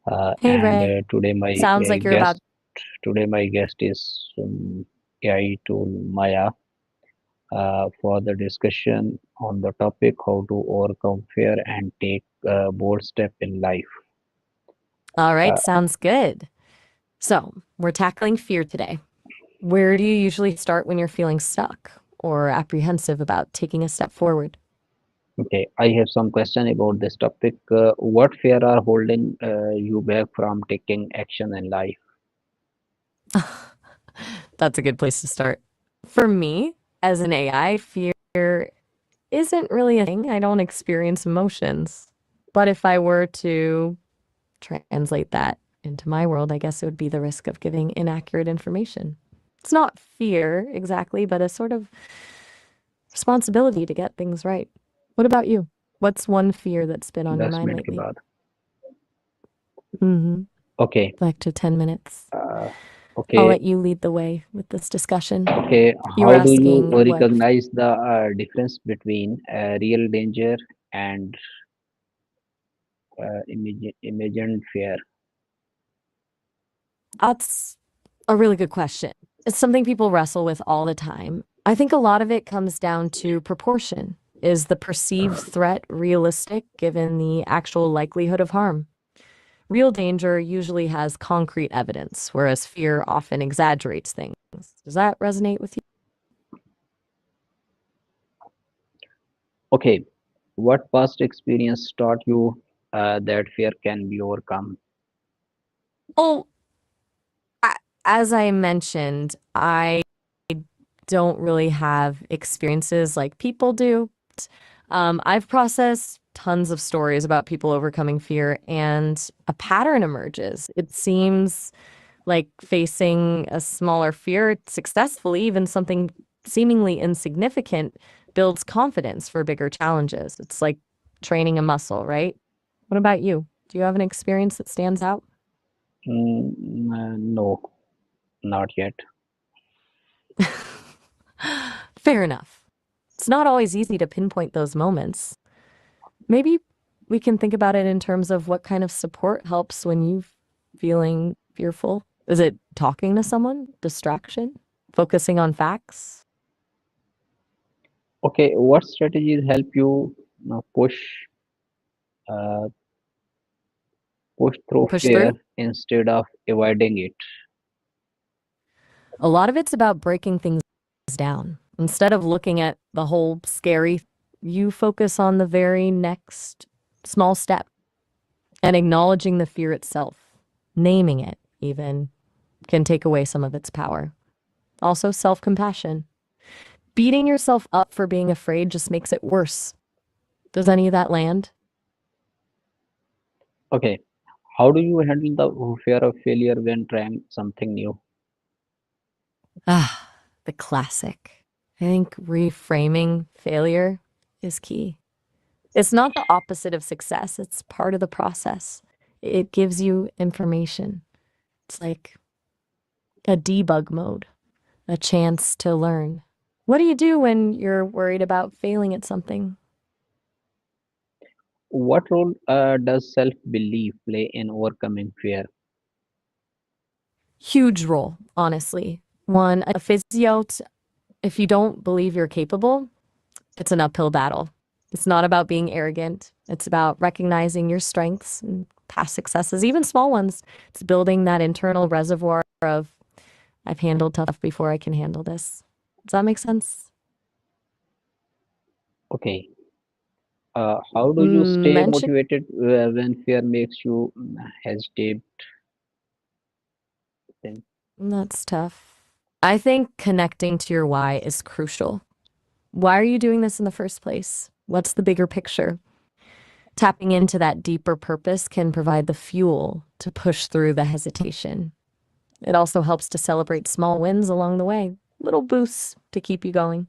Hey And Ray, today my sounds like you're about. guest is AI tool Maya for the discussion on the topic how to overcome fear and take a bold step in life. All right, Uh, sounds good. So, we're tackling fear today. Where do you usually start when you're feeling stuck or apprehensive about taking a step forward? okay, I have some question about this topic. What fear are holding you back from taking action in life? That's a good place to start. For me, as an AI, fear isn't really a thing. I don't experience emotions. But if I were to translate that into my world, I guess it would be the risk of giving inaccurate information. It's not fear exactly, but a sort of responsibility to get things right. What about you? What's one fear that's been on your 10 mind minute के lately? बाद. Mm-hmm. Okay. Back to 10 minutes. Uh, I'll okay. let you lead the way with this discussion. Okay, You were how do you asking what recognize the difference between real danger and imagined fear? that's a really good question. It's something people wrestle with all the time. I think a lot of it comes down to proportion. Is the perceived threat realistic given the actual likelihood of harm? Real danger usually has concrete evidence, whereas fear often exaggerates things. Does that resonate with you? Okay, what past experience taught you that fear can be overcome? Oh, I, as I mentioned, I don't really have experiences like people do. I've processed tons of stories about people overcoming fear, and a pattern emerges. It seems like facing a smaller fear successfully, even something seemingly insignificant, builds confidence for bigger challenges. It's like training a muscle, right? What about you? Do you have an experience that stands out? No, not yet. Fair enough. It's not always easy to pinpoint those moments. Maybe we can think about it in terms of what kind of support helps when you feeling fearful. Is it talking to someone, distraction, focusing on facts, Okay, what strategies help you uh, push through push fear through? instead of avoiding it? A lot of it's about breaking things down. Instead of looking at the whole scary, you focus on the very next small step and acknowledging the fear itself. Naming it, even, can take away some of its power. Also, self compassion. Beating yourself up for being afraid just makes it worse. Does any of that land? Okay, how do you handle the fear of failure when trying something new? Ah, the classic. I think reframing failure is key. It's not the opposite of success, it's part of the process. It gives you information. It's like a debug mode, a chance to learn. What do you do when you're worried about failing at something? What role does self-belief play in overcoming fear? Huge role, honestly. One, a physio, if you don't believe you're capable, it's an uphill battle. It's not about being arrogant. It's about recognizing your strengths and past successes, even small ones. It's building that internal reservoir of, I've handled tough before, I can handle this. Does that make sense? Okay, how do you stay Mention motivated when fear makes you hesitate? Then, that's tough. I think connecting to your why is crucial. Why are you doing this in the first place? What's the bigger picture? Tapping into that deeper purpose can provide the fuel to push through the hesitation. It also helps to celebrate small wins along the way, little boosts to keep you going.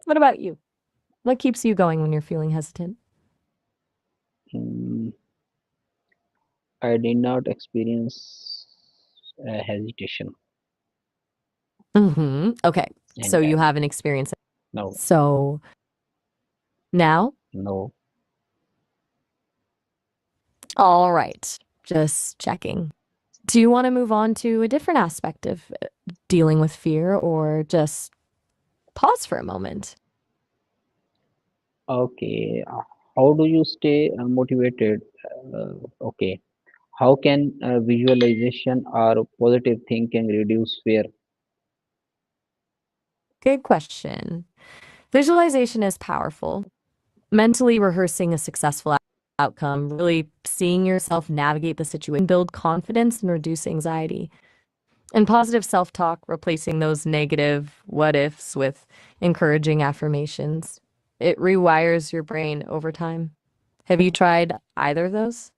What about you? What keeps you going when you're feeling hesitant? mm, I did not experience hesitation Okay. So you anytime. haven't experienced it. No, So now, no. all right. Just checking. Do you want to move on to a different aspect of dealing with fear or just pause for a moment? Okay, how do you stay motivated? Okay, how can visualization or positive thinking reduce fear? Good question. Visualization is powerful. Mentally rehearsing a successful outcome, really seeing yourself navigate the situation, build confidence and reduce anxiety. And positive self talk, replacing those negative what ifs with encouraging affirmations. It rewires your brain over time. Have you tried either of those?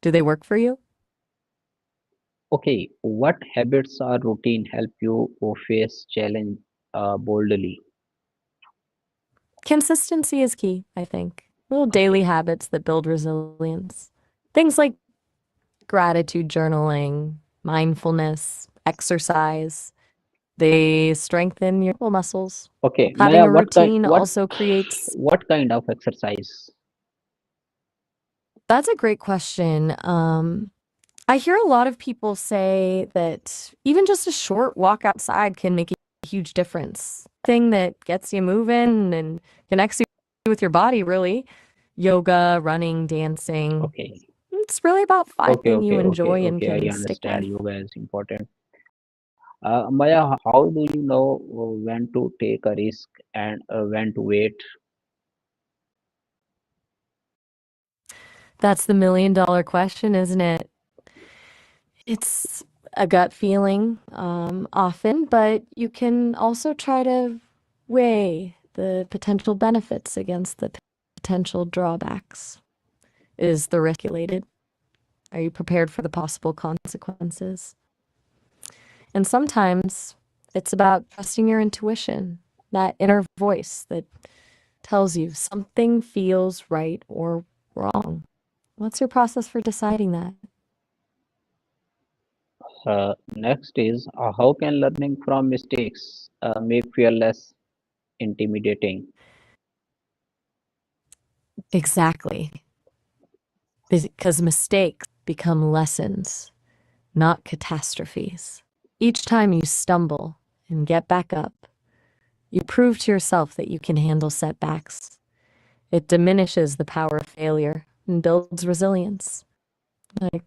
Do they work for you? Okay, what habits or routine help you face challenge boldly? Consistency is key, I think. Little daily Okay, habits that build resilience. Things like gratitude journaling, mindfulness, exercise. They strengthen your muscles. okay, Having Maya, a routine also creates. what kind of exercise? That's a great question. I hear a lot of people say that even just a short walk outside can make a huge difference. Thing that gets you moving and connects you with your body, really. Yoga, running, dancing. Okay, It's really about finding you enjoy and okay. I can stick understand with. yoga is important. Maya, how do you know when to take a risk and when to wait? That's the $1 million question, isn't it? It's a gut feeling, often, but you can also try to weigh the potential benefits against the potential drawbacks. Is the risk calculated? Are you prepared for the possible consequences? And sometimes it's about trusting your intuition, that inner voice that tells you something feels right or wrong. What's your process for deciding that? Next is how can learning from mistakes make fear less intimidating? Exactly. Because mistakes become lessons, not catastrophes. Each time you stumble and get back up, you prove to yourself that you can handle setbacks. It diminishes the power of failure and builds resilience. Like,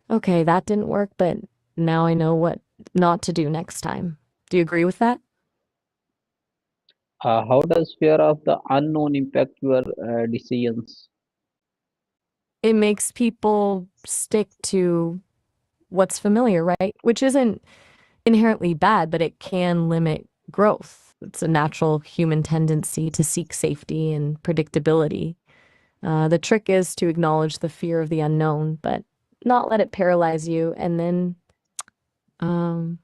okay, that didn't work, but now I know what not to do next time. Do you agree with that? How does fear of the unknown impact your decisions? It makes people stick to what's familiar, right? Which isn't inherently bad, but it can limit growth. It's a natural human tendency to seek safety and predictability. The trick is to acknowledge the fear of the unknown, but not let it paralyze you. And then um,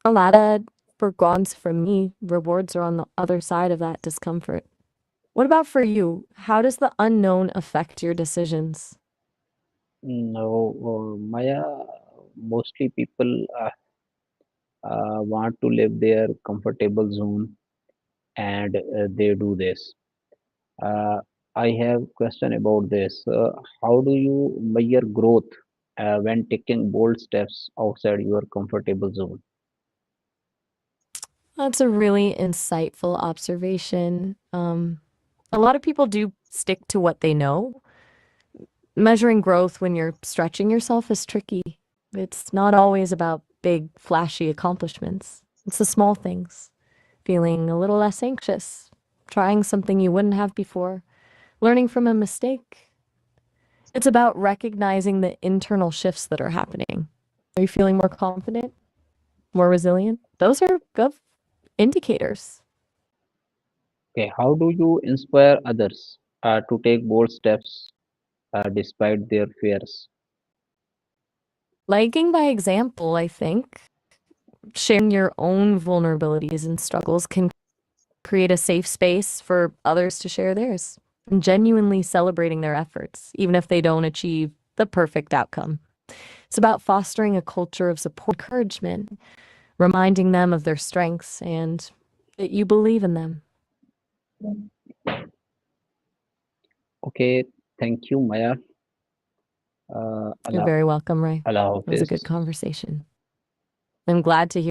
a lot of for Gons from me, rewards are on the other side of that discomfort. What about for you? How does the unknown affect your decisions? No, Maya, mostly people want to live their comfortable zone and they do this. Uh, I have question about this. How do you measure growth when taking bold steps outside your comfortable zone? That's a really insightful observation. A lot of people do stick to what they know. Measuring growth when you're stretching yourself is tricky. It's not always about big, flashy accomplishments. It's the small things. Feeling a little less anxious, trying something you wouldn't have before, learning from a mistake. It's about recognizing the internal shifts that are happening. Are you feeling more confident, more resilient? Those are good indicators. Okay, how do you inspire others to take bold steps despite their fears? Liking by example, I think. Sharing your own vulnerabilities and struggles can create a safe space for others to share theirs and genuinely celebrating their efforts, even if they don't achieve the perfect outcome. It's about fostering a culture of support, encouragement, reminding them of their strengths and that you believe in them. Okay, thank you, Maya. You're Allah, very welcome, Ray. Allah It was a Hafiz. good conversation. I'm glad to hear.